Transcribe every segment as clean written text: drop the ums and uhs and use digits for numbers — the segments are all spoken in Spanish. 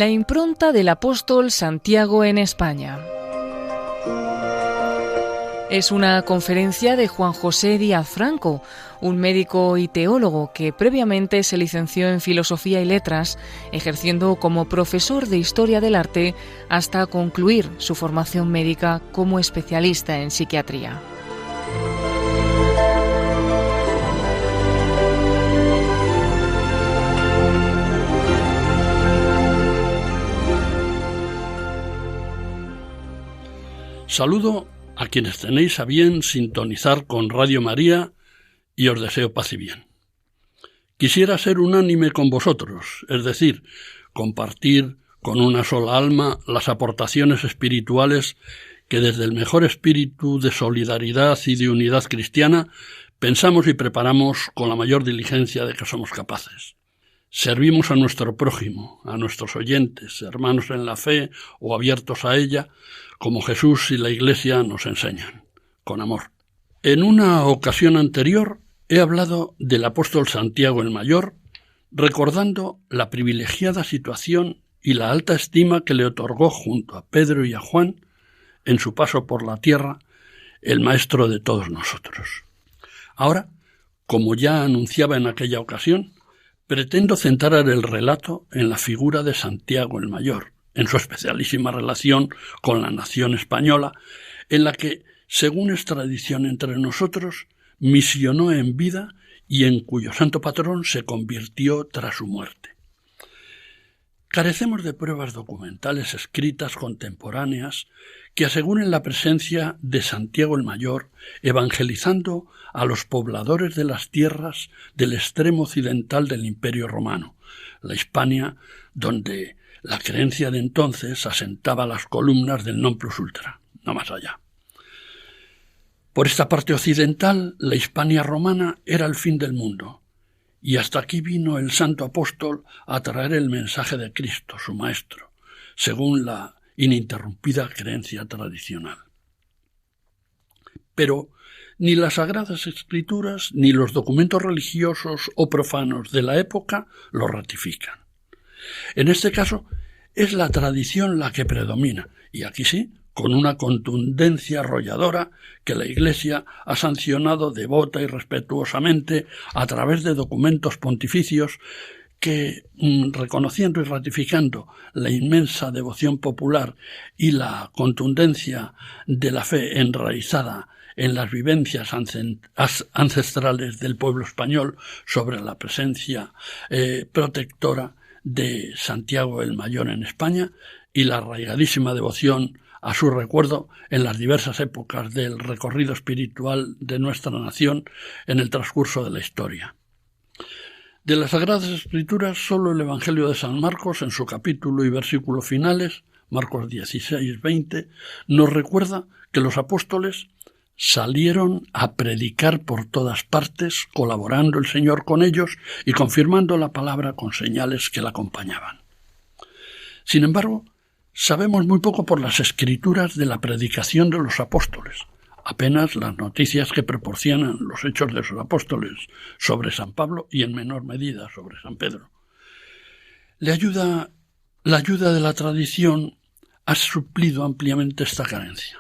La impronta del apóstol Santiago en España. Es una conferencia de Juan José Díaz Franco, un médico y teólogo que previamente se licenció en Filosofía y Letras, ejerciendo como profesor de Historia del Arte hasta concluir su formación médica como especialista en psiquiatría. Saludo a quienes tenéis a bien sintonizar con Radio María y os deseo paz y bien. Quisiera ser unánime con vosotros, es decir, compartir con una sola alma las aportaciones espirituales que desde el mejor espíritu de solidaridad y de unidad cristiana pensamos y preparamos con la mayor diligencia de que somos capaces. Servimos a nuestro prójimo, a nuestros oyentes, hermanos en la fe o abiertos a ella, como Jesús y la Iglesia nos enseñan, con amor. En una ocasión anterior he hablado del apóstol Santiago el Mayor, recordando la privilegiada situación y la alta estima que le otorgó junto a Pedro y a Juan, en su paso por la tierra, el maestro de todos nosotros. Ahora, como ya anunciaba en aquella ocasión, pretendo centrar el relato en la figura de Santiago el Mayor, en su especialísima relación con la nación española, en la que, según es tradición entre nosotros, misionó en vida y en cuyo santo patrón se convirtió tras su muerte. Carecemos de pruebas documentales escritas contemporáneas que aseguren la presencia de Santiago el Mayor evangelizando a los pobladores de las tierras del extremo occidental del Imperio Romano, la Hispania, donde la creencia de entonces asentaba las columnas del non plus ultra, no más allá. Por esta parte occidental, la Hispania romana era el fin del mundo, y hasta aquí vino el santo apóstol a traer el mensaje de Cristo, su maestro, según la ininterrumpida creencia tradicional. Pero ni las Sagradas Escrituras ni los documentos religiosos o profanos de la época lo ratifican. En este caso, es la tradición la que predomina, y aquí sí, con una contundencia arrolladora que la Iglesia ha sancionado devota y respetuosamente a través de documentos pontificios que, reconociendo y ratificando la inmensa devoción popular y la contundencia de la fe enraizada en las vivencias ancestrales del pueblo español sobre la presencia protectora de Santiago el Mayor en España y la arraigadísima devoción a su recuerdo en las diversas épocas del recorrido espiritual de nuestra nación en el transcurso de la historia. De las Sagradas Escrituras, solo el Evangelio de San Marcos, en su capítulo y versículo finales, Marcos 16-20, nos recuerda que los apóstoles salieron a predicar por todas partes, colaborando el Señor con ellos y confirmando la palabra con señales que la acompañaban. Sin embargo, sabemos muy poco por las escrituras de la predicación de los apóstoles, apenas las noticias que proporcionan los hechos de sus apóstoles sobre San Pablo y en menor medida sobre San Pedro. La ayuda de la tradición ha suplido ampliamente esta carencia.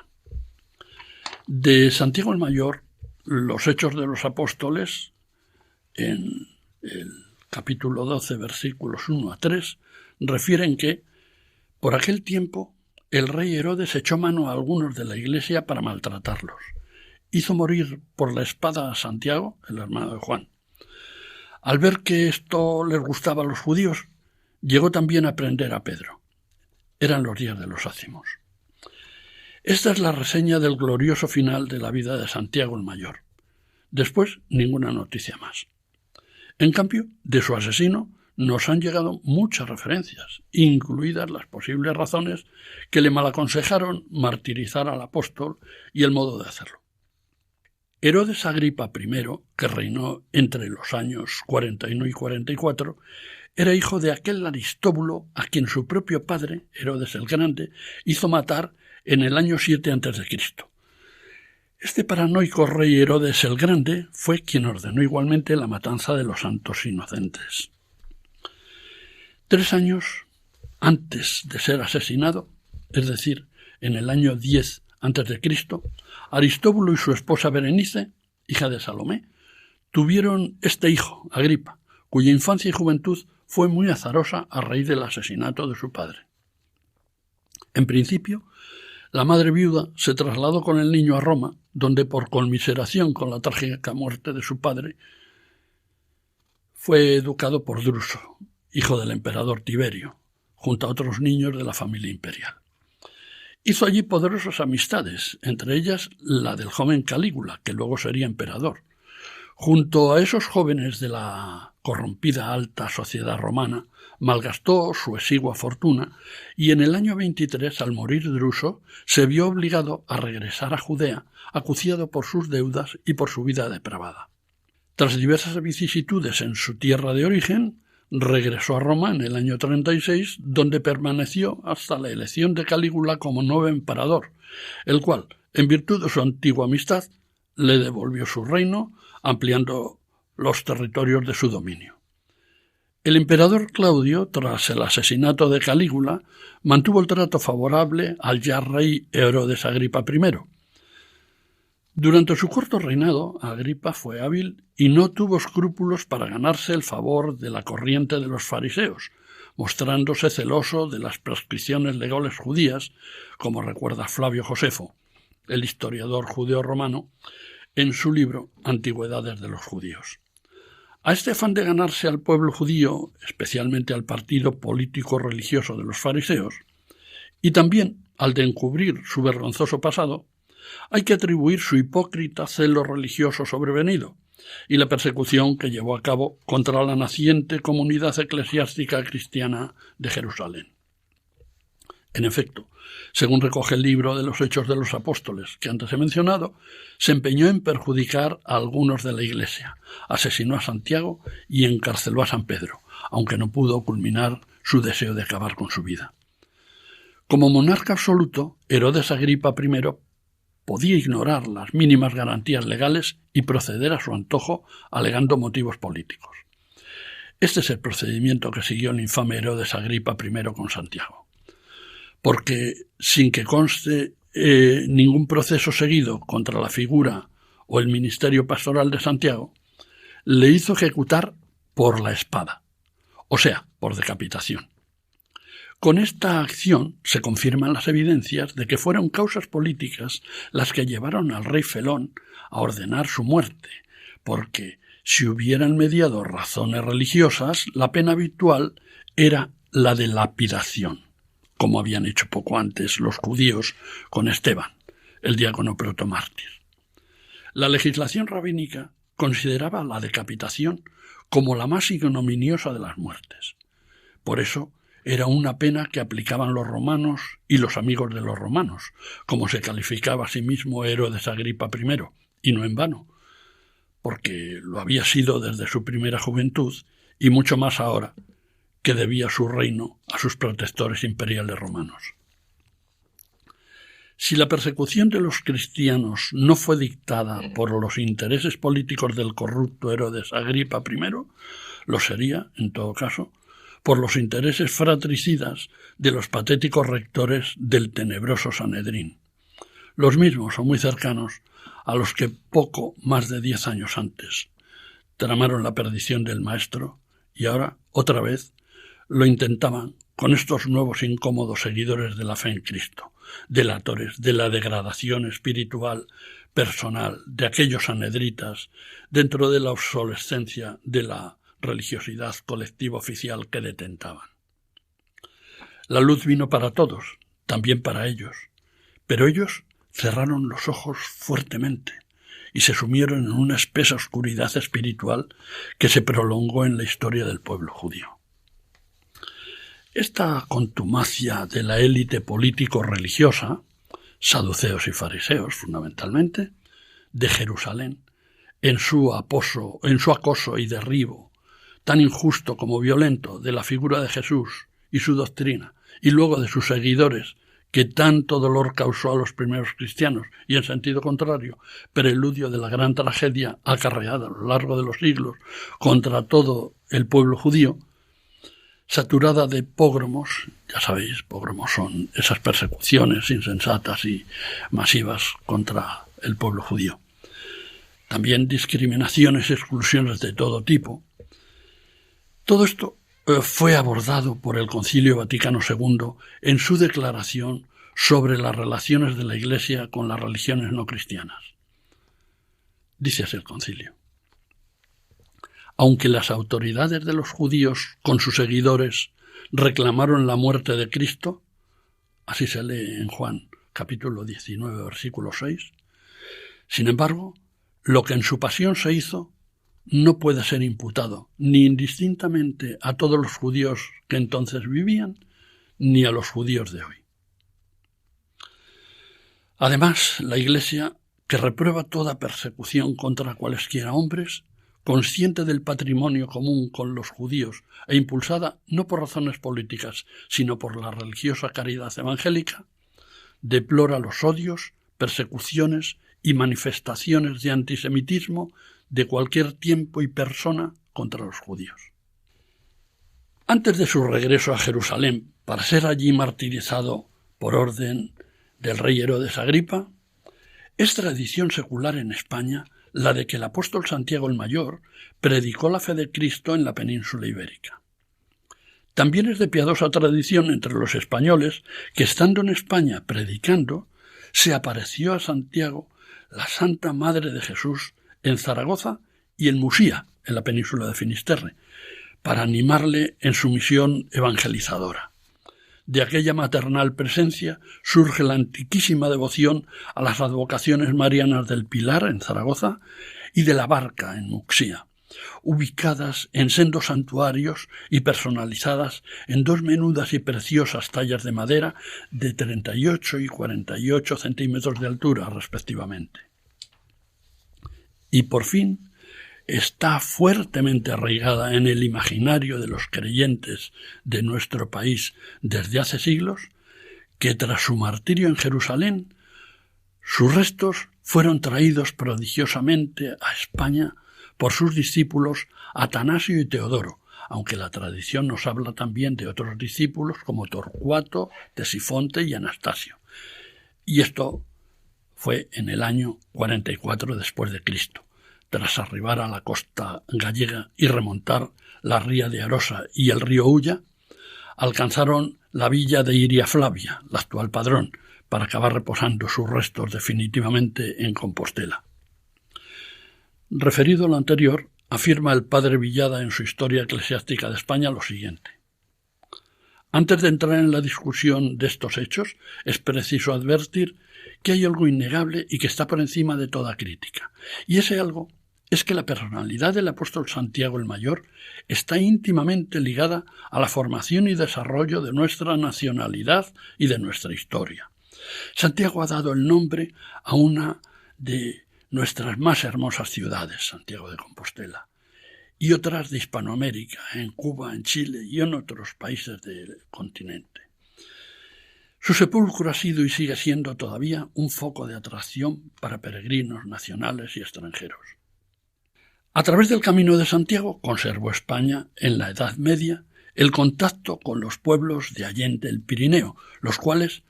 De Santiago el Mayor, los Hechos de los Apóstoles, en el capítulo 12, versículos 1-3, refieren que, por aquel tiempo, el rey Herodes echó mano a algunos de la Iglesia para maltratarlos. Hizo morir por la espada a Santiago, el hermano de Juan. Al ver que esto les gustaba a los judíos, llegó también a prender a Pedro. Eran los días de los ácimos. Esta es la reseña del glorioso final de la vida de Santiago el Mayor. Después, ninguna noticia más. En cambio, de su asesino nos han llegado muchas referencias, incluidas las posibles razones que le malaconsejaron martirizar al apóstol y el modo de hacerlo. Herodes Agripa I, que reinó entre los años 41 y 44, era hijo de aquel Aristóbulo a quien su propio padre, Herodes el Grande, hizo matar en el año 7 a.C. Este paranoico rey Herodes el Grande fue quien ordenó igualmente la matanza de los santos inocentes. 3 años antes de ser asesinado, es decir, en el año 10 a.C., Aristóbulo y su esposa Berenice, hija de Salomé, tuvieron este hijo, Agripa, cuya infancia y juventud fue muy azarosa a raíz del asesinato de su padre. En principio, la madre viuda se trasladó con el niño a Roma, donde por conmiseración con la trágica muerte de su padre, fue educado por Druso, hijo del emperador Tiberio, junto a otros niños de la familia imperial. Hizo allí poderosas amistades, entre ellas la del joven Calígula, que luego sería emperador. Junto a esos jóvenes de la corrompida alta sociedad romana, malgastó su exigua fortuna y en el año 23, al morir Druso, se vio obligado a regresar a Judea, acuciado por sus deudas y por su vida depravada. Tras diversas vicisitudes en su tierra de origen, regresó a Roma en el año 36, donde permaneció hasta la elección de Calígula como nuevo emperador, el cual, en virtud de su antigua amistad, le devolvió su reino, ampliando los territorios de su dominio. El emperador Claudio, tras el asesinato de Calígula, mantuvo el trato favorable al ya rey Herodes Agripa I. Durante su corto reinado, Agripa fue hábil y no tuvo escrúpulos para ganarse el favor de la corriente de los fariseos, mostrándose celoso de las prescripciones legales judías, como recuerda Flavio Josefo, el historiador judeo-romano, en su libro Antigüedades de los judíos. A este afán de ganarse al pueblo judío, especialmente al partido político-religioso de los fariseos, y también al de encubrir su vergonzoso pasado, hay que atribuir su hipócrita celo religioso sobrevenido y la persecución que llevó a cabo contra la naciente comunidad eclesiástica cristiana de Jerusalén. En efecto, según recoge el libro de los Hechos de los Apóstoles que antes he mencionado, se empeñó en perjudicar a algunos de la Iglesia, asesinó a Santiago y encarceló a San Pedro, aunque no pudo culminar su deseo de acabar con su vida. Como monarca absoluto, Herodes Agripa I podía ignorar las mínimas garantías legales y proceder a su antojo alegando motivos políticos. Este es el procedimiento que siguió el infame Herodes Agripa I con Santiago. Porque, sin que conste ningún proceso seguido contra la figura o el ministerio pastoral de Santiago, le hizo ejecutar por la espada, o sea, por decapitación. Con esta acción se confirman las evidencias de que fueron causas políticas las que llevaron al rey Felón a ordenar su muerte, porque si hubieran mediado razones religiosas, la pena habitual era la de lapidación, como habían hecho poco antes los judíos con Esteban, el diácono protomártir. La legislación rabínica consideraba la decapitación como la más ignominiosa de las muertes. Por eso, era una pena que aplicaban los romanos y los amigos de los romanos, como se calificaba a sí mismo Herodes Agripa I, y no en vano, porque lo había sido desde su primera juventud y mucho más ahora que debía su reino a sus protectores imperiales romanos. Si la persecución de los cristianos no fue dictada por los intereses políticos del corrupto Herodes Agripa I, lo sería, en todo caso, por los intereses fratricidas de los patéticos rectores del tenebroso Sanedrín, los mismos o muy cercanos a los que poco más de 10 años antes tramaron la perdición del Maestro y ahora, otra vez, lo intentaban con estos nuevos incómodos seguidores de la fe en Cristo, delatores de la degradación espiritual personal de aquellos sanedritas dentro de la obsolescencia de la religiosidad colectiva oficial que detentaban. La luz vino para todos, también para ellos, pero ellos cerraron los ojos fuertemente y se sumieron en una espesa oscuridad espiritual que se prolongó en la historia del pueblo judío. Esta contumacia de la élite político-religiosa, saduceos y fariseos fundamentalmente, de Jerusalén, en su acoso y derribo tan injusto como violento de la figura de Jesús y su doctrina, y luego de sus seguidores, que tanto dolor causó a los primeros cristianos, y en sentido contrario, preludio de la gran tragedia acarreada a lo largo de los siglos contra todo el pueblo judío, saturada de pógromos. Ya sabéis, pógromos son esas persecuciones insensatas y masivas contra el pueblo judío. También discriminaciones y exclusiones de todo tipo. Todo esto fue abordado por el Concilio Vaticano II en su declaración sobre las relaciones de la Iglesia con las religiones no cristianas. Dice así el concilio: aunque las autoridades de los judíos con sus seguidores reclamaron la muerte de Cristo, así se lee en Juan capítulo 19, versículo 6, sin embargo, lo que en su pasión se hizo no puede ser imputado ni indistintamente a todos los judíos que entonces vivían, ni a los judíos de hoy. Además, la Iglesia, que reprueba toda persecución contra cualesquiera hombres, consciente del patrimonio común con los judíos e impulsada no por razones políticas, sino por la religiosa caridad evangélica, deplora los odios, persecuciones y manifestaciones de antisemitismo de cualquier tiempo y persona contra los judíos. Antes de su regreso a Jerusalén para ser allí martirizado por orden del rey Herodes Agripa, es tradición secular en España la de que el apóstol Santiago el Mayor predicó la fe de Cristo en la península ibérica. También es de piadosa tradición entre los españoles que, estando en España predicando, se apareció a Santiago la Santa Madre de Jesús en Zaragoza y en Musía, en la península de Finisterre, para animarle en su misión evangelizadora. De aquella maternal presencia surge la antiquísima devoción a las advocaciones marianas del Pilar, en Zaragoza, y de la Barca, en Muxía, ubicadas en sendos santuarios y personalizadas en dos menudas y preciosas tallas de madera de 38 y 48 centímetros de altura, respectivamente. Y por fin está fuertemente arraigada en el imaginario de los creyentes de nuestro país desde hace siglos que tras su martirio en Jerusalén, sus restos fueron traídos prodigiosamente a España por sus discípulos Atanasio y Teodoro, aunque la tradición nos habla también de otros discípulos como Torcuato, Tesifonte y Anastasio. Y esto fue en el año 44 después de Cristo, tras arribar a la costa gallega y remontar la ría de Arosa y el río Ulla, alcanzaron la villa de Iria Flavia, la actual Padrón, para acabar reposando sus restos definitivamente en Compostela. Referido a lo anterior, afirma el padre Villada en su Historia Eclesiástica de España lo siguiente: antes de entrar en la discusión de estos hechos, es preciso advertir que hay algo innegable y que está por encima de toda crítica. Y ese algo es que la personalidad del apóstol Santiago el Mayor está íntimamente ligada a la formación y desarrollo de nuestra nacionalidad y de nuestra historia. Santiago ha dado el nombre a una de nuestras más hermosas ciudades, Santiago de Compostela, y otras de Hispanoamérica, en Cuba, en Chile y en otros países del continente. Su sepulcro ha sido y sigue siendo todavía un foco de atracción para peregrinos nacionales y extranjeros. A través del Camino de Santiago conservó España, en la Edad Media, el contacto con los pueblos de allende el Pirineo, los cuales,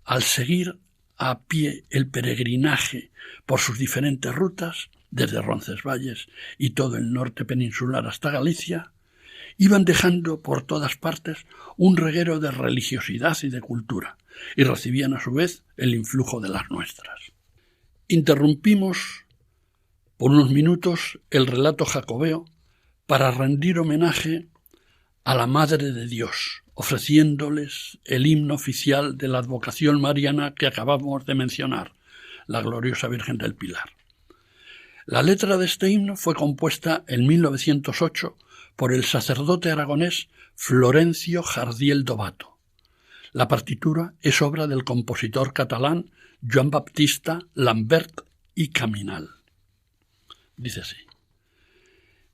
al seguir a pie el peregrinaje por sus diferentes rutas, desde Roncesvalles y todo el norte peninsular hasta Galicia, iban dejando por todas partes un reguero de religiosidad y de cultura, y recibían a su vez el influjo de las nuestras. Interrumpimos por unos minutos el relato jacobeo para rendir homenaje a la Madre de Dios, ofreciéndoles el himno oficial de la advocación mariana que acabamos de mencionar, la gloriosa Virgen del Pilar. La letra de este himno fue compuesta en 1908 por el sacerdote aragonés Florencio Jardiel Dovato. La partitura es obra del compositor catalán Joan Baptista Lambert y Caminal. Dice así: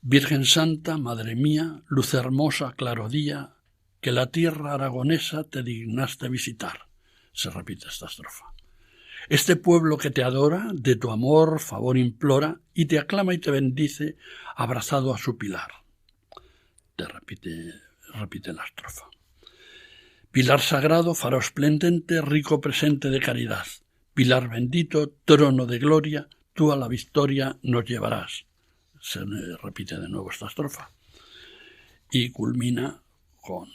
Virgen Santa, Madre mía, luz hermosa, claro día, que la tierra aragonesa te dignaste visitar. Se repite esta estrofa. Este pueblo que te adora, de tu amor favor implora, y te aclama y te bendice, abrazado a su pilar. Te repite repite la estrofa. Pilar sagrado, faro esplendente, rico presente de caridad. Pilar bendito, trono de gloria, tú a la victoria nos llevarás. Se repite de nuevo esta estrofa. Y culmina con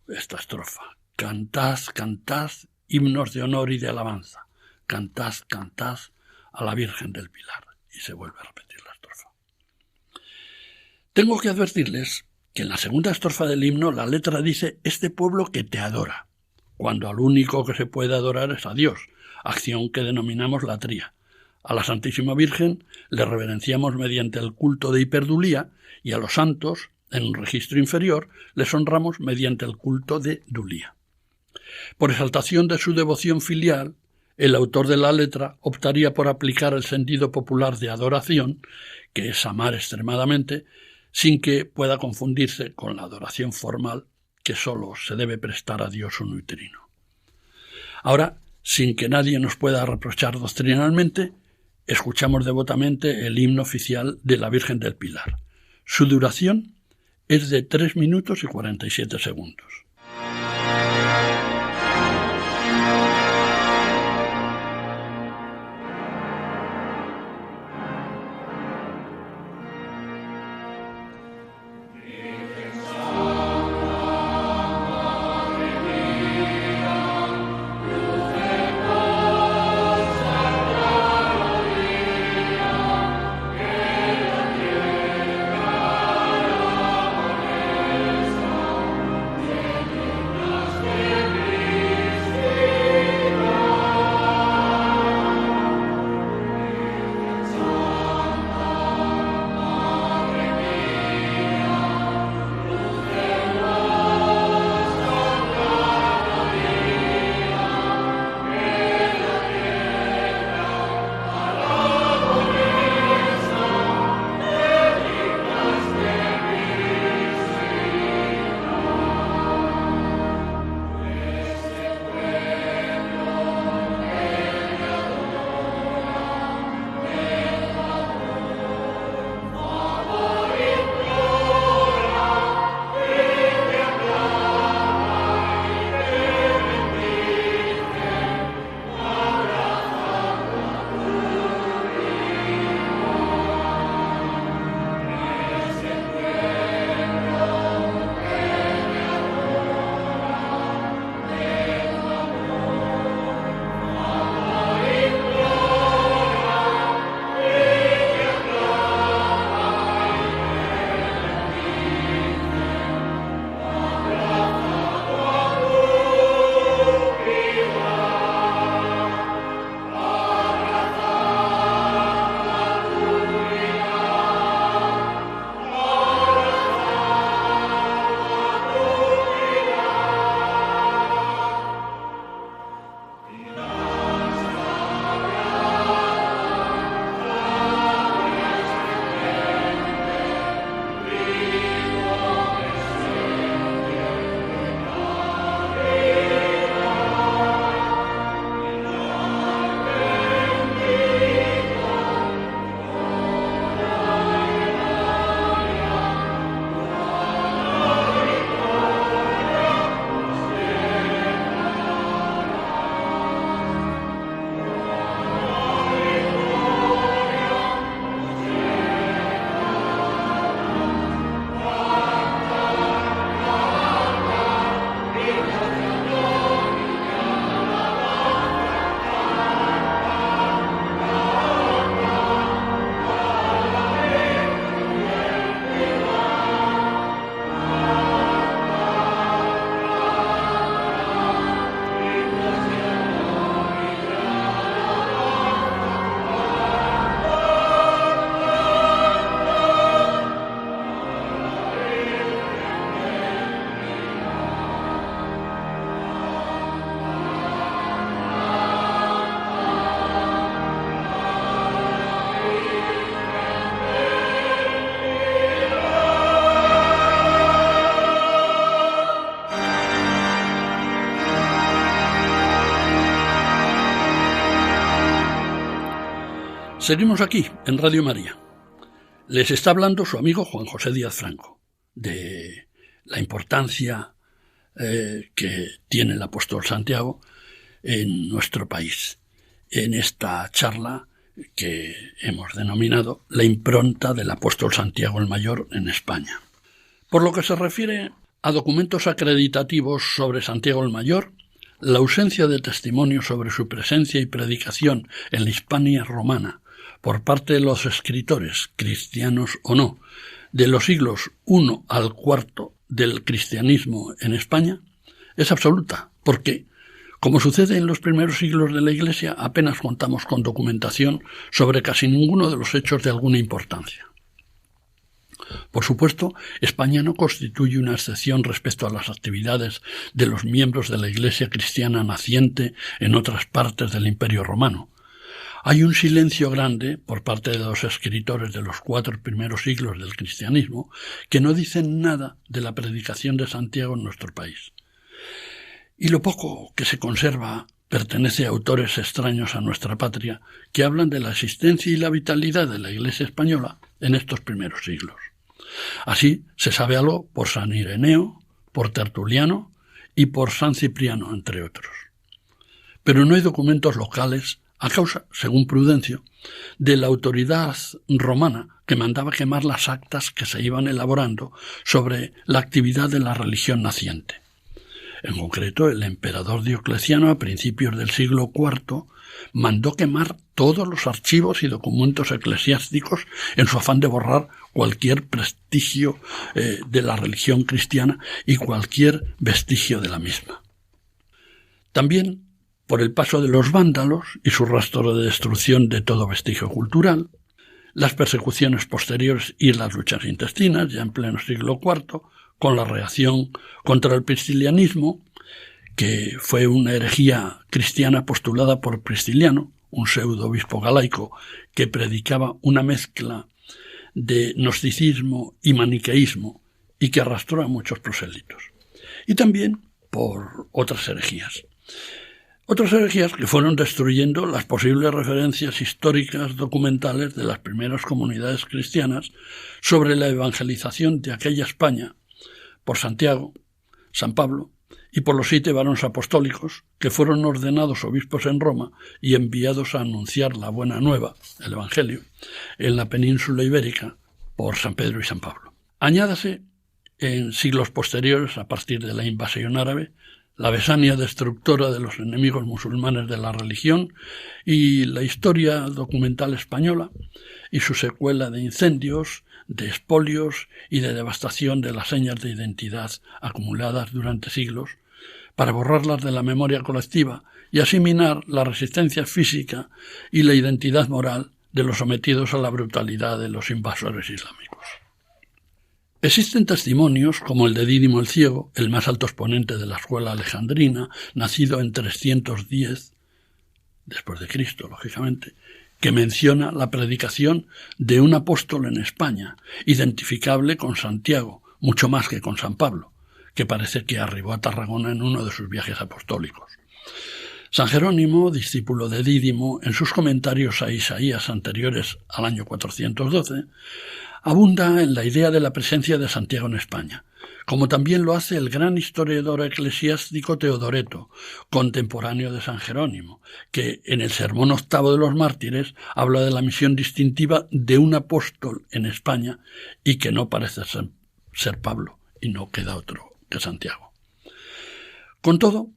esta estrofa. Cantad, cantad, himnos de honor y de alabanza. Cantad, cantad a la Virgen del Pilar. Y se vuelve a repetir la estrofa. Tengo que advertirles que en la segunda estrofa del himno la letra dice «este pueblo que te adora», cuando al único que se puede adorar es a Dios, acción que denominamos latría. A la Santísima Virgen le reverenciamos mediante el culto de hiperdulía y a los santos, en un registro inferior, les honramos mediante el culto de dulía. Por exaltación de su devoción filial, el autor de la letra optaría por aplicar el sentido popular de adoración, que es amar extremadamente, sin que pueda confundirse con la adoración formal que sólo se debe prestar a Dios unuterino. Ahora, sin que nadie nos pueda reprochar doctrinalmente, escuchamos devotamente el himno oficial de la Virgen del Pilar. Su duración es de 3 minutos y 47 segundos. Seguimos aquí, en Radio María. Les está hablando su amigo Juan José Díaz Franco, de la importancia que tiene el apóstol Santiago en nuestro país, en esta charla que hemos denominado la impronta del apóstol Santiago el Mayor en España. Por lo que se refiere a documentos acreditativos sobre Santiago el Mayor, la ausencia de testimonios sobre su presencia y predicación en la Hispania romana por parte de los escritores, cristianos o no, de los siglos I al IV del cristianismo en España, es absoluta, porque, como sucede en los primeros siglos de la Iglesia, apenas contamos con documentación sobre casi ninguno de los hechos de alguna importancia. Por supuesto, España no constituye una excepción respecto a las actividades de los miembros de la Iglesia cristiana naciente en otras partes del Imperio Romano. Hay un silencio grande por parte de los escritores de los 4 primeros siglos del cristianismo que no dicen nada de la predicación de Santiago en nuestro país. Y lo poco que se conserva pertenece a autores extraños a nuestra patria que hablan de la existencia y la vitalidad de la Iglesia española en estos primeros siglos. Así se sabe algo por San Ireneo, por Tertuliano y por San Cipriano, entre otros. Pero no hay documentos locales a causa, según Prudencio, de la autoridad romana que mandaba quemar las actas que se iban elaborando sobre la actividad de la religión naciente. En concreto, el emperador Diocleciano, a principios del siglo IV, mandó quemar todos los archivos y documentos eclesiásticos en su afán de borrar cualquier prestigio de la religión cristiana y cualquier vestigio de la misma. También, por el paso de los vándalos y su rastro de destrucción de todo vestigio cultural, las persecuciones posteriores y las luchas intestinas, ya en pleno siglo IV, con la reacción contra el priscilianismo, que fue una herejía cristiana postulada por Prisciliano, un pseudo-obispo galaico que predicaba una mezcla de gnosticismo y maniqueísmo y que arrastró a muchos prosélitos. Y también por otras herejías. Otras herejías que fueron destruyendo las posibles referencias históricas documentales de las primeras comunidades cristianas sobre la evangelización de aquella España por Santiago, San Pablo y por los 7 varones apostólicos que fueron ordenados obispos en Roma y enviados a anunciar la buena nueva, el Evangelio, en la península ibérica por San Pedro y San Pablo. Añádase, en siglos posteriores, a partir de la invasión árabe, la Besania destructora de los enemigos musulmanes de la religión y la historia documental española y su secuela de incendios, de expolios y de devastación de las señas de identidad acumuladas durante siglos para borrarlas de la memoria colectiva y así minar la resistencia física y la identidad moral de los sometidos a la brutalidad de los invasores islámicos. Existen testimonios como el de Dídimo el Ciego, el más alto exponente de la escuela alejandrina, nacido en 310 después de Cristo, lógicamente, que menciona la predicación de un apóstol en España, identificable con Santiago, mucho más que con San Pablo, que parece que arribó a Tarragona en uno de sus viajes apostólicos. San Jerónimo, discípulo de Dídimo, en sus comentarios a Isaías anteriores al año 412, abunda en la idea de la presencia de Santiago en España, como también lo hace el gran historiador eclesiástico Teodoreto, contemporáneo de San Jerónimo, que en el Sermón Octavo de los Mártires habla de la misión distintiva de un apóstol en España y que no parece ser Pablo y no queda otro que Santiago. Con todo,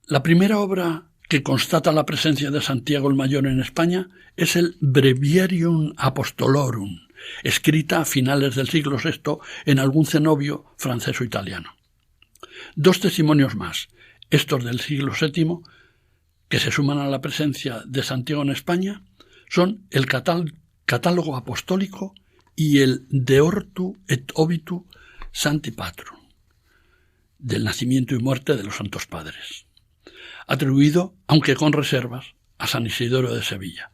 la primera obra que constata la presencia de Santiago el Mayor en España es el Breviarium Apostolorum, escrita a finales del siglo VI en algún cenobio francés o italiano. 2 testimonios más, estos del siglo VII, que se suman a la presencia de Santiago en España, son el Catálogo Apostólico y el De Ortu et Obitu Sancti Patrum, del nacimiento y muerte de los Santos Padres, atribuido, aunque con reservas, a San Isidoro de Sevilla.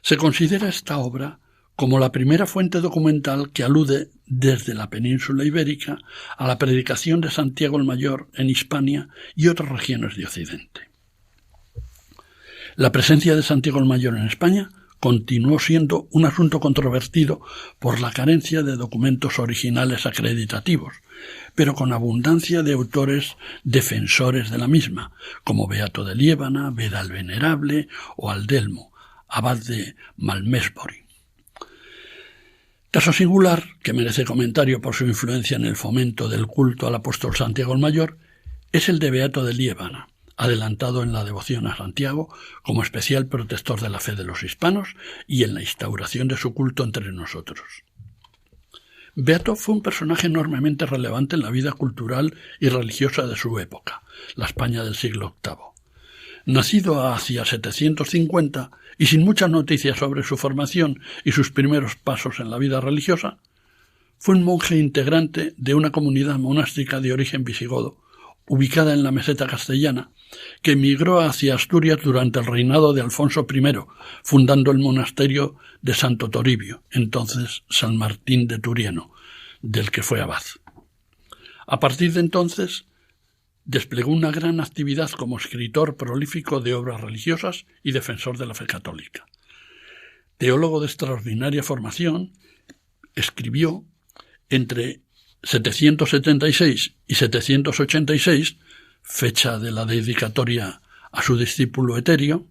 Se considera esta obra como la primera fuente documental que alude desde la península ibérica a la predicación de Santiago el Mayor en Hispania y otras regiones de Occidente. La presencia de Santiago el Mayor en España continuó siendo un asunto controvertido por la carencia de documentos originales acreditativos, pero con abundancia de autores defensores de la misma, como Beato de Liébana, Beda el Venerable o Aldelmo, abad de Malmesbury. Caso singular, que merece comentario por su influencia en el fomento del culto al apóstol Santiago el Mayor, es el de Beato de Liébana, adelantado en la devoción a Santiago como especial protector de la fe de los hispanos y en la instauración de su culto entre nosotros. Beato fue un personaje enormemente relevante en la vida cultural y religiosa de su época, la España del siglo VIII. Nacido hacia 750 y sin muchas noticias sobre su formación y sus primeros pasos en la vida religiosa, fue un monje integrante de una comunidad monástica de origen visigodo, ubicada en la meseta castellana, que emigró hacia Asturias durante el reinado de Alfonso I, fundando el monasterio de Santo Toribio, entonces San Martín de Turieno, del que fue abad. A partir de entonces, desplegó una gran actividad como escritor prolífico de obras religiosas y defensor de la fe católica. Teólogo de extraordinaria formación, escribió entre 776 y 786, fecha de la dedicatoria a su discípulo Eterio,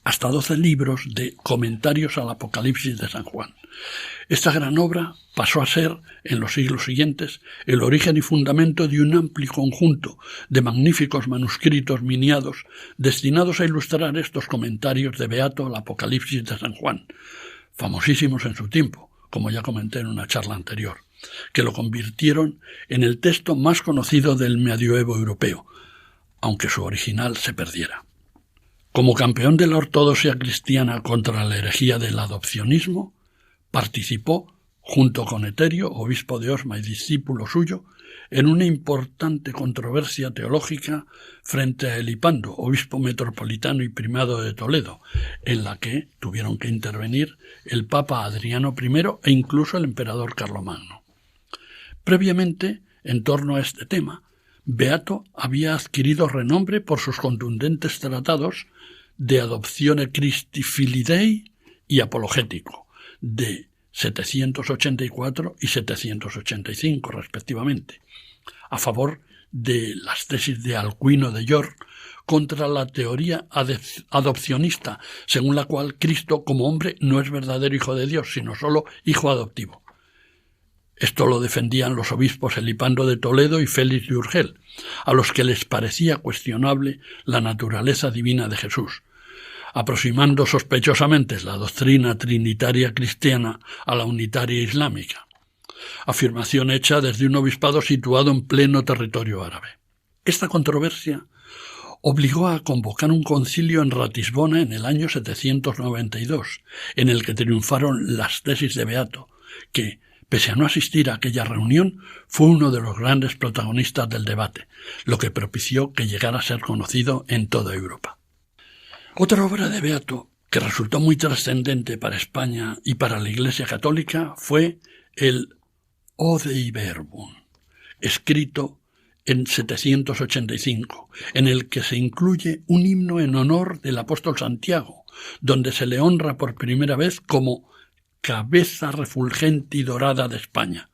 hasta 12 libros de comentarios al Apocalipsis de San Juan. Esta gran obra pasó a ser, en los siglos siguientes, el origen y fundamento de un amplio conjunto de magníficos manuscritos miniados destinados a ilustrar estos comentarios de Beato al Apocalipsis de San Juan, famosísimos en su tiempo, como ya comenté en una charla anterior, que lo convirtieron en el texto más conocido del medioevo europeo, aunque su original se perdiera. Como campeón de la ortodoxia cristiana contra la herejía del adopcionismo, participó, junto con Eterio, obispo de Osma y discípulo suyo, en una importante controversia teológica frente a Elipando, obispo metropolitano y primado de Toledo, en la que tuvieron que intervenir el papa Adriano I e incluso el emperador Carlomagno. Previamente, en torno a este tema, Beato había adquirido renombre por sus contundentes tratados de Adoptione Christi Filii y Apologético, de 784 y 785 respectivamente, a favor de las tesis de Alcuino de York contra la teoría adopcionista, según la cual Cristo como hombre no es verdadero hijo de Dios, sino solo hijo adoptivo. Esto lo defendían los obispos Elipando de Toledo y Félix de Urgel, a los que les parecía cuestionable la naturaleza divina de Jesús, aproximando sospechosamente la doctrina trinitaria cristiana a la unitaria islámica, afirmación hecha desde un obispado situado en pleno territorio árabe. Esta controversia obligó a convocar un concilio en Ratisbona en el año 792, en el que triunfaron las tesis de Beato, que, pese a no asistir a aquella reunión, fue uno de los grandes protagonistas del debate, lo que propició que llegara a ser conocido en toda Europa. Otra obra de Beato, que resultó muy trascendente para España y para la Iglesia católica, fue el O Dei Verbum, escrito en 785, en el que se incluye un himno en honor del apóstol Santiago, donde se le honra por primera vez como cabeza refulgente y dorada de España,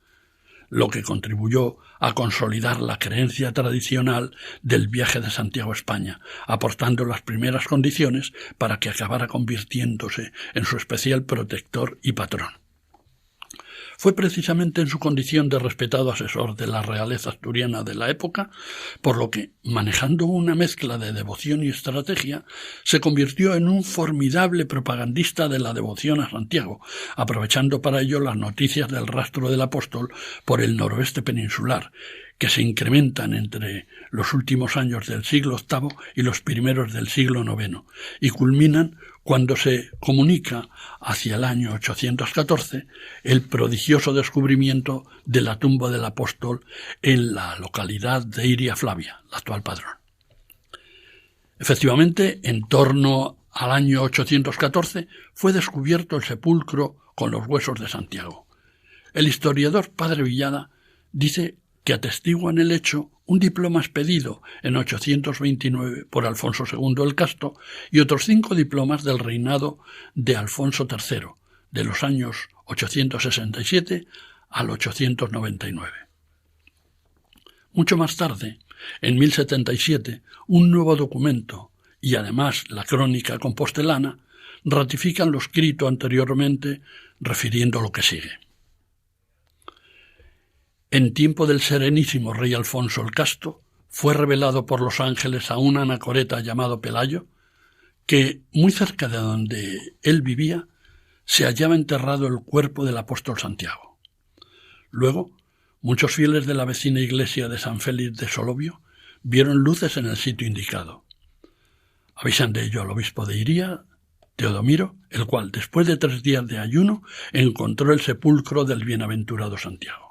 lo que contribuyó a consolidar la creencia tradicional del viaje de Santiago a España, aportando las primeras condiciones para que acabara convirtiéndose en su especial protector y patrón. Fue precisamente en su condición de respetado asesor de la realeza asturiana de la época, por lo que, manejando una mezcla de devoción y estrategia, se convirtió en un formidable propagandista de la devoción a Santiago, aprovechando para ello las noticias del rastro del apóstol por el noroeste peninsular, que se incrementan entre los últimos años del siglo VIII y los primeros del siglo IX, y culminan cuando se comunica, hacia el año 814, el prodigioso descubrimiento de la tumba del apóstol en la localidad de Iria Flavia, la actual Padrón. Efectivamente, en torno al año 814 fue descubierto el sepulcro con los huesos de Santiago. El historiador Padre Villada dice que atestiguan el hecho un diploma expedido en 829 por Alfonso II el Casto y otros 5 diplomas del reinado de Alfonso III, de los años 867 al 899. Mucho más tarde, en 1077, un nuevo documento y además la crónica compostelana ratifican lo escrito anteriormente refiriendo lo que sigue. En tiempo del serenísimo rey Alfonso el Casto, fue revelado por los ángeles a un anacoreta llamado Pelayo, que, muy cerca de donde él vivía, se hallaba enterrado el cuerpo del apóstol Santiago. Luego, muchos fieles de la vecina iglesia de San Félix de Solovio vieron luces en el sitio indicado. Avisan de ello al obispo de Iría, Teodomiro, el cual, después de 3 días de ayuno, encontró el sepulcro del bienaventurado Santiago.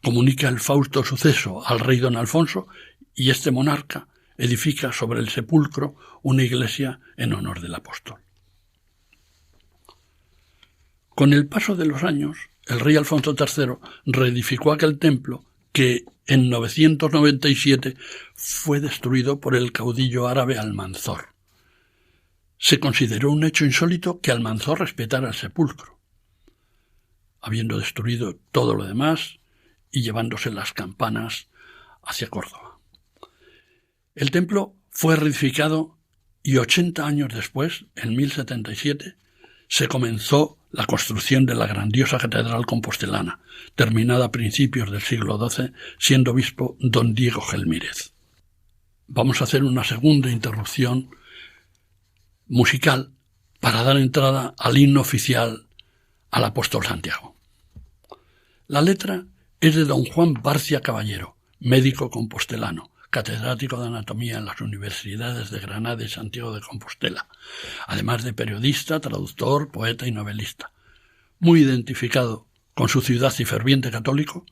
Comunica el fausto suceso al rey don Alfonso y este monarca edifica sobre el sepulcro una iglesia en honor del apóstol. Con el paso de los años, el rey Alfonso III reedificó aquel templo que en 997 fue destruido por el caudillo árabe Almanzor. Se consideró un hecho insólito que Almanzor respetara el sepulcro, habiendo destruido todo lo demás y llevándose las campanas hacia Córdoba. El templo fue reedificado y 80 años después, en 1077, se comenzó la construcción de la grandiosa catedral compostelana, terminada a principios del siglo XII, siendo obispo don Diego Gelmírez. Vamos a hacer una segunda interrupción musical para dar entrada al himno oficial al apóstol Santiago. La letra es de don Juan Barcia Caballero, médico compostelano, catedrático de anatomía en las universidades de Granada y Santiago de Compostela, además de periodista, traductor, poeta y novelista. Muy identificado con su ciudad y ferviente católico,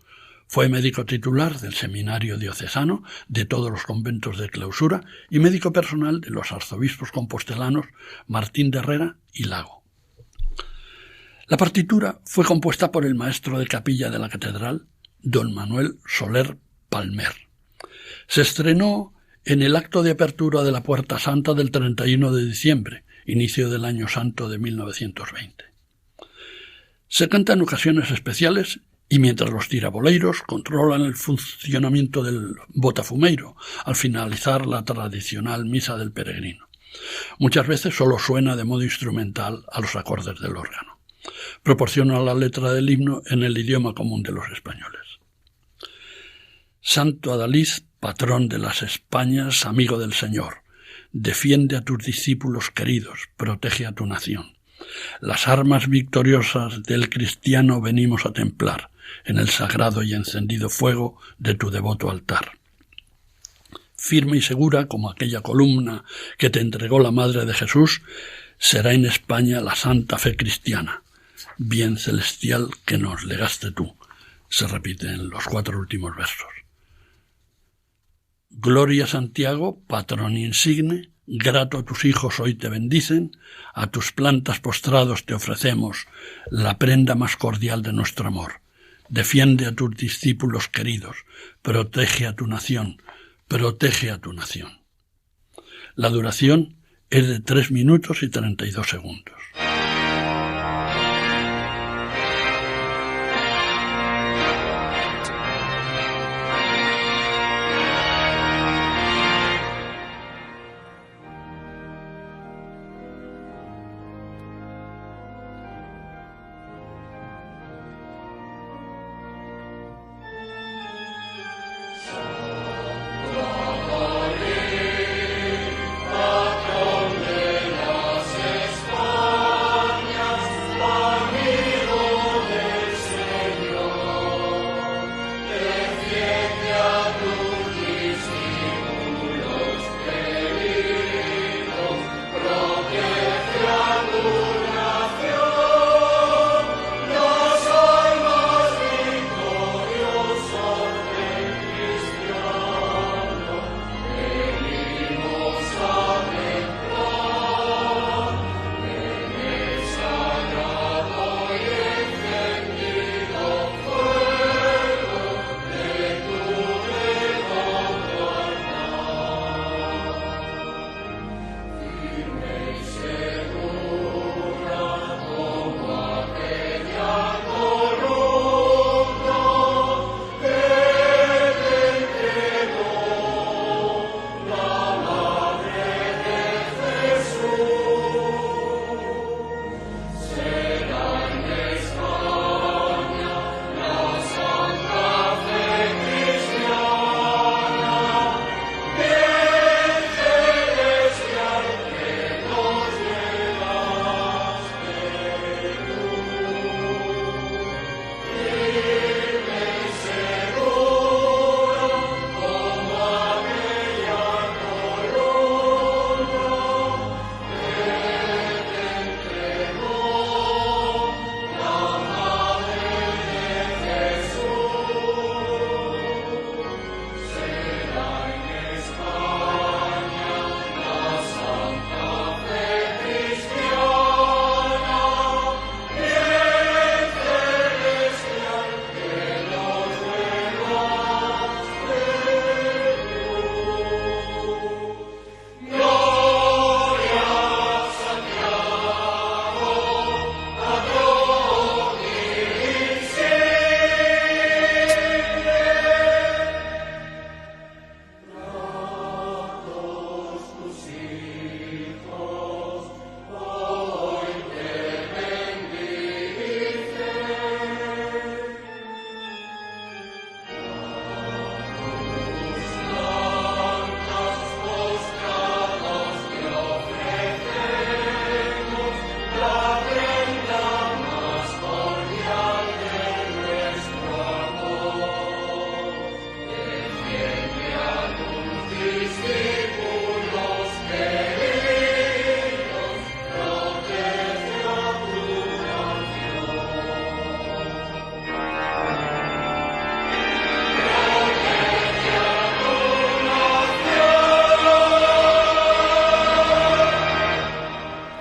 fue médico titular del seminario diocesano, de todos los conventos de clausura y médico personal de los arzobispos compostelanos Martín de Herrera y Lago. La partitura fue compuesta por el maestro de capilla de la catedral, don Manuel Soler Palmer. Se estrenó en el acto de apertura de la Puerta Santa del 31 de diciembre, inicio del Año Santo de 1920. Se canta en ocasiones especiales y mientras los tiraboleiros controlan el funcionamiento del botafumeiro al finalizar la tradicional misa del peregrino. Muchas veces solo suena de modo instrumental a los acordes del órgano. Proporciona la letra del himno en el idioma común de los españoles. Santo Adalid, patrón de las Españas, amigo del Señor, defiende a tus discípulos queridos, protege a tu nación. Las armas victoriosas del cristiano venimos a templar en el sagrado y encendido fuego de tu devoto altar. Firme y segura como aquella columna que te entregó la Madre de Jesús, será en España la santa fe cristiana, bien celestial que nos legaste tú. Se repite en los 4 últimos versos. Gloria Santiago, patrón insigne, grato a tus hijos hoy te bendicen, a tus plantas postrados te ofrecemos la prenda más cordial de nuestro amor. Defiende a tus discípulos queridos, protege a tu nación, protege a tu nación. La duración es de 3 minutos y 32 segundos. Patrón de las Españas.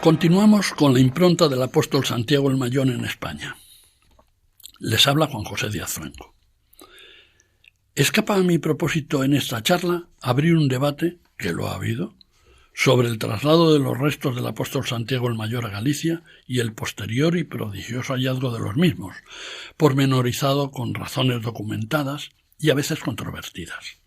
Continuamos con la impronta del apóstol Santiago el Mayor en España. Les habla Juan José Díaz Franco. Escapa a mi propósito en esta charla abrir un debate, que lo ha habido, sobre el traslado de los restos del apóstol Santiago el Mayor a Galicia y el posterior y prodigioso hallazgo de los mismos, pormenorizado con razones documentadas y a veces controvertidas.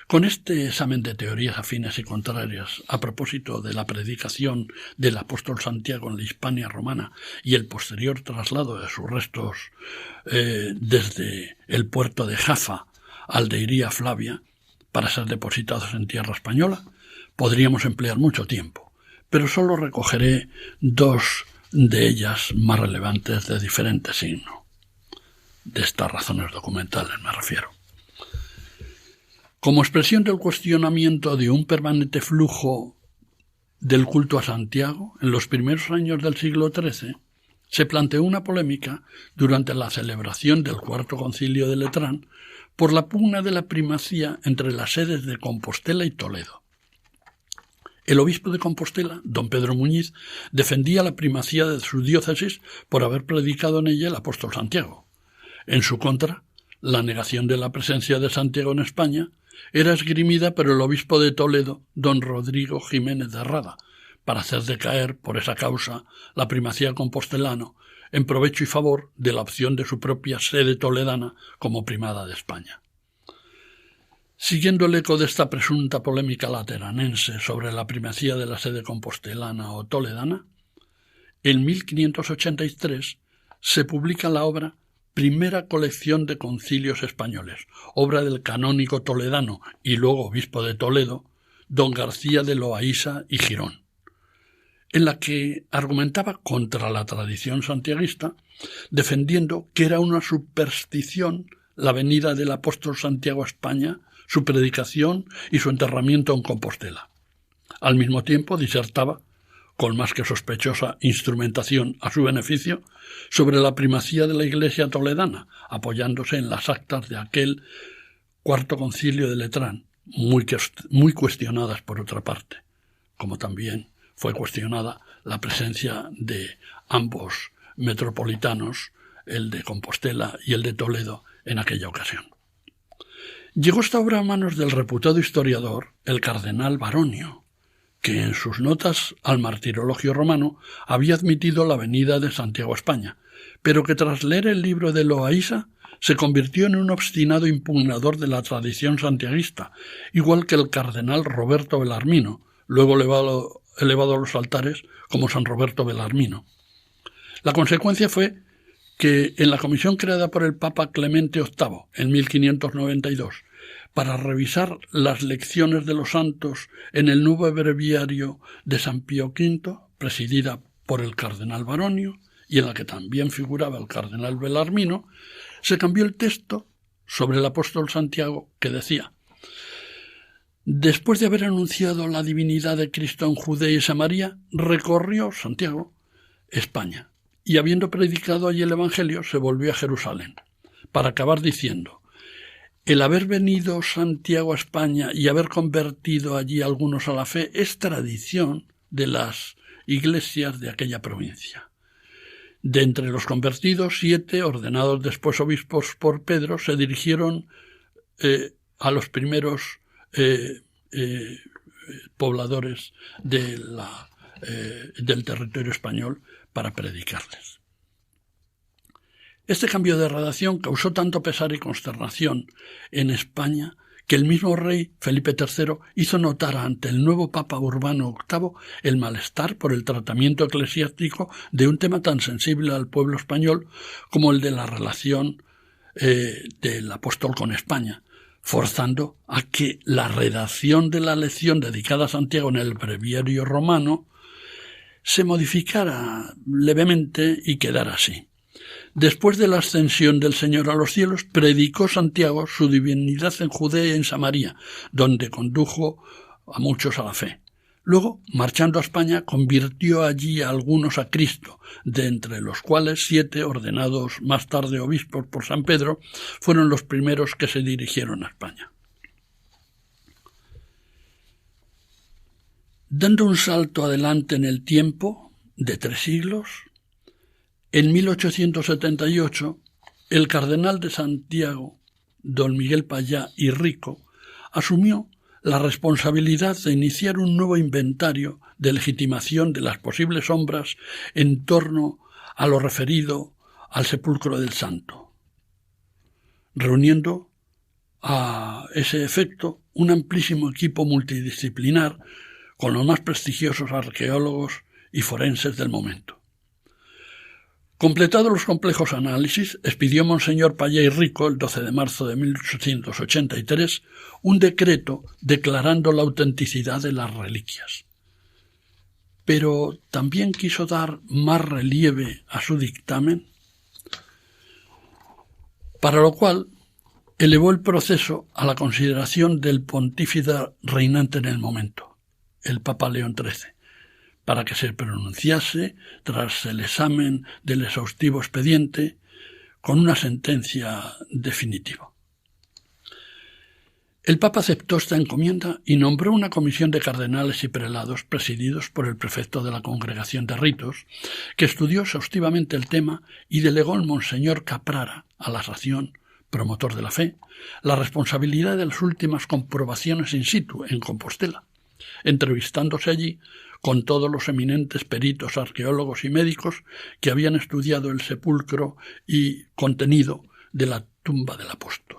Con este examen de teorías afines y contrarias a propósito de la predicación del apóstol Santiago en la Hispania romana y el posterior traslado de sus restos desde el puerto de Jafa al de Iria Flavia para ser depositados en tierra española, podríamos emplear mucho tiempo, pero solo recogeré dos de ellas más relevantes de diferente signo. De estas razones documentales me refiero. Como expresión del cuestionamiento de un permanente flujo del culto a Santiago, en los primeros años del siglo XIII, se planteó una polémica durante la celebración del Cuarto Concilio de Letrán por la pugna de la primacía entre las sedes de Compostela y Toledo. El obispo de Compostela, don Pedro Muñiz, defendía la primacía de su diócesis por haber predicado en ella el apóstol Santiago. En su contra, la negación de la presencia de Santiago en España era esgrimida por el obispo de Toledo, don Rodrigo Jiménez de Rada, para hacer decaer, por esa causa, la primacía compostelana, en provecho y favor de la opción de su propia sede toledana como primada de España. Siguiendo el eco de esta presunta polémica lateranense sobre la primacía de la sede compostelana o toledana, en 1583 se publica la obra Primera colección de concilios españoles, obra del canónigo toledano y luego obispo de Toledo, don García de Loaísa y Girón, en la que argumentaba contra la tradición santiaguista, defendiendo que era una superstición la venida del apóstol Santiago a España, su predicación y su enterramiento en Compostela. Al mismo tiempo disertaba, con más que sospechosa instrumentación a su beneficio, sobre la primacía de la Iglesia toledana, apoyándose en las actas de aquel Cuarto Concilio de Letrán, muy cuestionadas por otra parte, como también fue cuestionada la presencia de ambos metropolitanos, el de Compostela y el de Toledo, en aquella ocasión. Llegó esta obra a manos del reputado historiador, el cardenal Baronio, que en sus notas al martirologio romano había admitido la venida de Santiago a España, pero que tras leer el libro de Loaísa se convirtió en un obstinado impugnador de la tradición santiaguista, igual que el cardenal Roberto Belarmino, luego elevado a los altares como San Roberto Belarmino. La consecuencia fue que en la comisión creada por el Papa Clemente VIII en 1592 para revisar las lecciones de los santos en el nuevo breviario de San Pío V, presidida por el cardenal Baronio, y en la que también figuraba el cardenal Belarmino, se cambió el texto sobre el apóstol Santiago, que decía: después de haber anunciado la divinidad de Cristo en Judea y Samaria, recorrió Santiago España, y habiendo predicado allí el Evangelio, se volvió a Jerusalén, para acabar diciendo: el haber venido Santiago a España y haber convertido allí algunos a la fe es tradición de las iglesias de aquella provincia. De entre los convertidos, 7, ordenados después obispos por Pedro, se dirigieron a los primeros pobladores del territorio español para predicarles. Este cambio de redacción causó tanto pesar y consternación en España que el mismo rey Felipe III hizo notar ante el nuevo Papa Urbano VIII el malestar por el tratamiento eclesiástico de un tema tan sensible al pueblo español como el de la relación del apóstol con España, forzando a que la redacción de la lección dedicada a Santiago en el breviario romano se modificara levemente y quedara así. Después de la ascensión del Señor a los cielos, predicó Santiago su divinidad en Judea y en Samaria, donde condujo a muchos a la fe. Luego, marchando a España, convirtió allí a algunos a Cristo, de entre los cuales 7, ordenados más tarde obispos por San Pedro, fueron los primeros que se dirigieron a España. Dando un salto adelante en el tiempo, de 3 siglos, en 1878, el cardenal de Santiago, don Miguel Payá y Rico, asumió la responsabilidad de iniciar un nuevo inventario de legitimación de las posibles obras en torno a lo referido al sepulcro del santo, reuniendo a ese efecto un amplísimo equipo multidisciplinar con los más prestigiosos arqueólogos y forenses del momento. Completados los complejos análisis, expidió Monseñor Payá y Rico, el 12 de marzo de 1883, un decreto declarando la autenticidad de las reliquias. Pero también quiso dar más relieve a su dictamen, para lo cual elevó el proceso a la consideración del pontífice reinante en el momento, el Papa León XIII, para que se pronunciase, tras el examen del exhaustivo expediente, con una sentencia definitiva. El Papa aceptó esta encomienda y nombró una comisión de cardenales y prelados presididos por el prefecto de la Congregación de Ritos, que estudió exhaustivamente el tema y delegó al Monseñor Caprara, a la Ración, promotor de la fe, la responsabilidad de las últimas comprobaciones in situ en Compostela, entrevistándose allí con todos los eminentes peritos, arqueólogos y médicos que habían estudiado el sepulcro y contenido de la tumba del apóstol.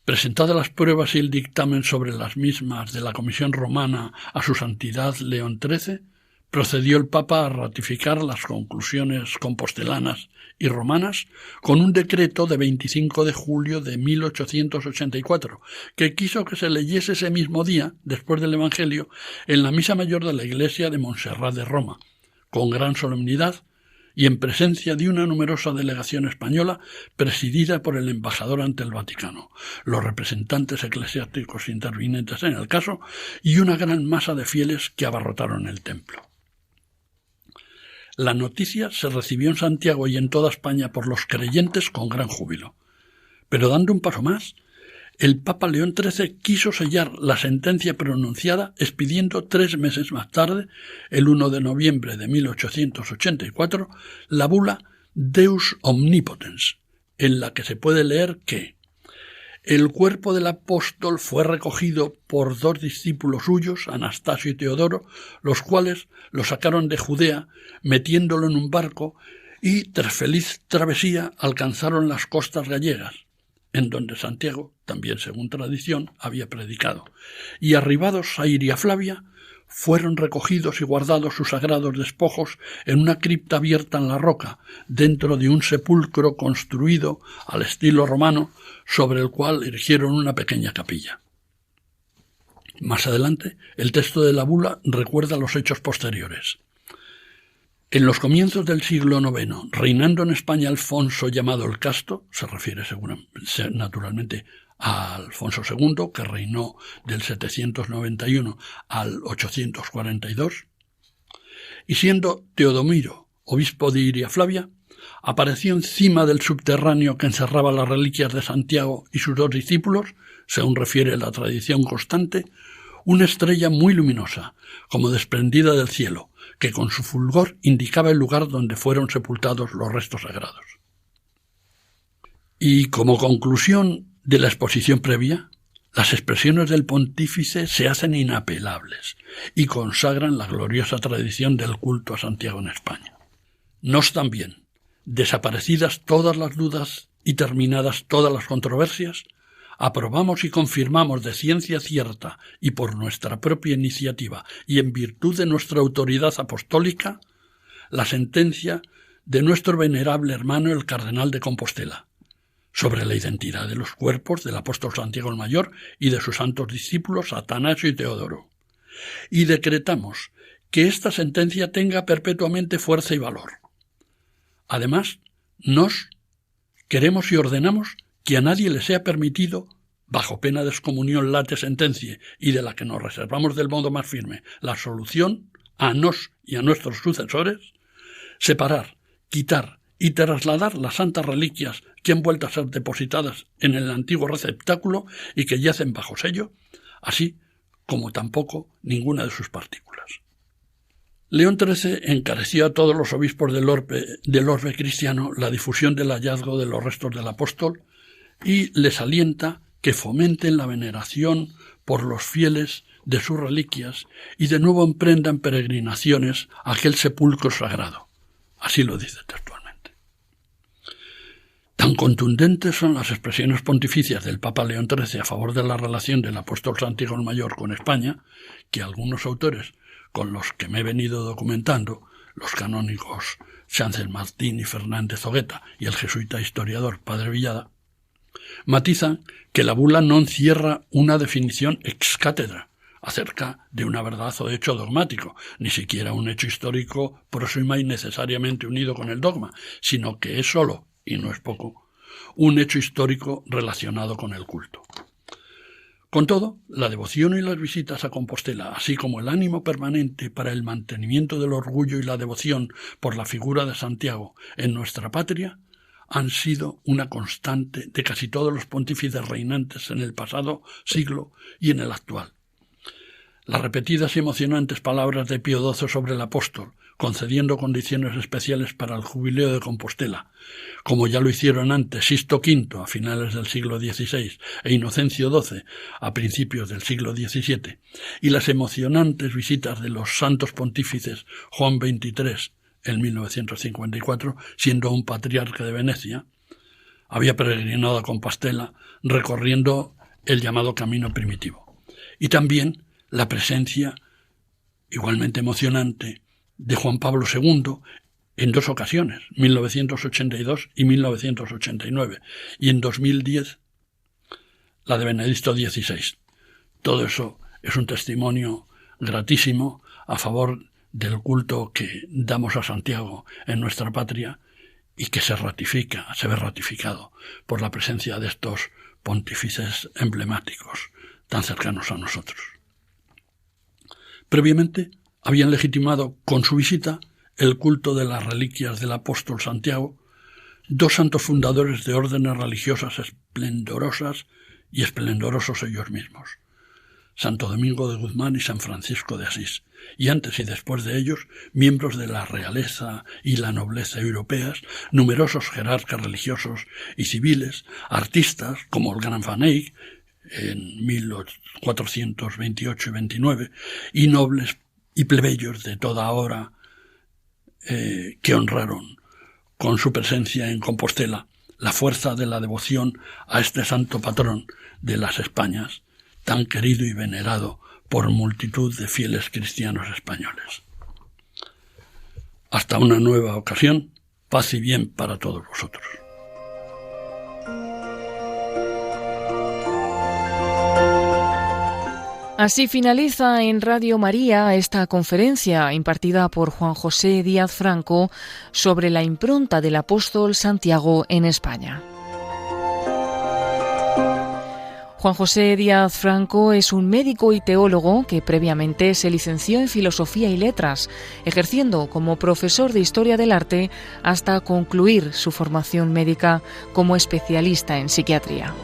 Presentadas las pruebas y el dictamen sobre las mismas de la Comisión Romana a su Santidad León XIII, procedió el Papa a ratificar las conclusiones compostelanas y romanas con un decreto de 25 de julio de 1884, que quiso que se leyese ese mismo día, después del Evangelio, en la misa mayor de la iglesia de Montserrat de Roma, con gran solemnidad y en presencia de una numerosa delegación española presidida por el embajador ante el Vaticano, los representantes eclesiásticos intervinientes en el caso y una gran masa de fieles que abarrotaron el templo. La noticia se recibió en Santiago y en toda España por los creyentes con gran júbilo. Pero dando un paso más, el Papa León XIII quiso sellar la sentencia pronunciada expidiendo 3 meses más tarde, el 1 de noviembre de 1884, la bula Deus Omnipotens, en la que se puede leer que el cuerpo del apóstol fue recogido por 2 discípulos suyos, Anastasio y Teodoro, los cuales lo sacaron de Judea, metiéndolo en un barco, y tras feliz travesía alcanzaron las costas gallegas, en donde Santiago, también según tradición, había predicado, y arribados a Iria Flavia, fueron recogidos y guardados sus sagrados despojos en una cripta abierta en la roca, dentro de un sepulcro construido al estilo romano, sobre el cual erigieron una pequeña capilla. Más adelante, el texto de la bula recuerda los hechos posteriores. En los comienzos del siglo IX, reinando en España Alfonso llamado el Casto, se refiere naturalmente a Alfonso II, que reinó del 791 al 842, y siendo Teodomiro obispo de Iria Flavia, apareció encima del subterráneo que encerraba las reliquias de Santiago y sus 2 discípulos, según refiere la tradición constante, una estrella muy luminosa, como desprendida del cielo, que con su fulgor indicaba el lugar donde fueron sepultados los restos sagrados. Y como conclusión de la exposición previa, las expresiones del pontífice se hacen inapelables y consagran la gloriosa tradición del culto a Santiago en España. Nos también, desaparecidas todas las dudas y terminadas todas las controversias, aprobamos y confirmamos de ciencia cierta y por nuestra propia iniciativa y en virtud de nuestra autoridad apostólica la sentencia de nuestro venerable hermano el cardenal de Compostela sobre la identidad de los cuerpos del apóstol Santiago el Mayor y de sus santos discípulos Atanasio y Teodoro, y decretamos que esta sentencia tenga perpetuamente fuerza y valor. Además, nos queremos y ordenamos que a nadie le sea permitido, bajo pena de excomunión late sentencia y de la que nos reservamos del modo más firme la solución, a nos y a nuestros sucesores, separar, quitar y trasladar las santas reliquias que han vuelto a ser depositadas en el antiguo receptáculo y que yacen bajo sello, así como tampoco ninguna de sus partículas. León XIII encareció a todos los obispos del orbe cristiano la difusión del hallazgo de los restos del apóstol y les alienta que fomenten la veneración por los fieles de sus reliquias y de nuevo emprendan peregrinaciones a aquel sepulcro sagrado. Así lo dice textualmente. Tan contundentes son las expresiones pontificias del Papa León XIII a favor de la relación del apóstol Santiago el Mayor con España, que algunos autores con los que me he venido documentando, los canónigos Sánchez Martín y Fernández Ogueta y el jesuita historiador Padre Villada, matizan que la bula no encierra una definición ex cátedra acerca de una verdad o hecho dogmático, ni siquiera un hecho histórico próximo y necesariamente unido con el dogma, sino que es solo, y no es poco, un hecho histórico relacionado con el culto. Con todo, la devoción y las visitas a Compostela, así como el ánimo permanente para el mantenimiento del orgullo y la devoción por la figura de Santiago en nuestra patria, han sido una constante de casi todos los pontífices reinantes en el pasado siglo y en el actual. Las repetidas y emocionantes palabras de Pío XII sobre el apóstol, concediendo condiciones especiales para el jubileo de Compostela, como ya lo hicieron antes Sixto V a finales del siglo XVI e Inocencio XII a principios del siglo XVII, y las emocionantes visitas de los santos pontífices Juan XXIII en 1954, siendo un patriarca de Venecia, había peregrinado a Compostela recorriendo el llamado camino primitivo. Y también la presencia, igualmente emocionante, de Juan Pablo II en dos ocasiones, 1982 y 1989, y en 2010 la de Benedicto XVI. Todo eso es un testimonio gratísimo a favor del culto que damos a Santiago en nuestra patria y que se ve ratificado por la presencia de estos pontífices emblemáticos tan cercanos a nosotros. Previamente habían legitimado con su visita el culto de las reliquias del apóstol Santiago dos santos fundadores de órdenes religiosas esplendorosas y esplendorosos ellos mismos, Santo Domingo de Guzmán y San Francisco de Asís, y antes y después de ellos miembros de la realeza y la nobleza europeas, numerosos jerarcas religiosos y civiles, artistas como el Gran Van Eyck en 1428 y 29, y nobles y plebeyos de toda hora que honraron con su presencia en Compostela la fuerza de la devoción a este santo patrón de las Españas, tan querido y venerado por multitud de fieles cristianos españoles. Hasta una nueva ocasión, paz y bien para todos vosotros. Así finaliza en Radio María esta conferencia impartida por Juan José Díaz Franco sobre la impronta del apóstol Santiago en España. Juan José Díaz Franco es un médico y teólogo que previamente se licenció en Filosofía y Letras, ejerciendo como profesor de Historia del Arte hasta concluir su formación médica como especialista en psiquiatría.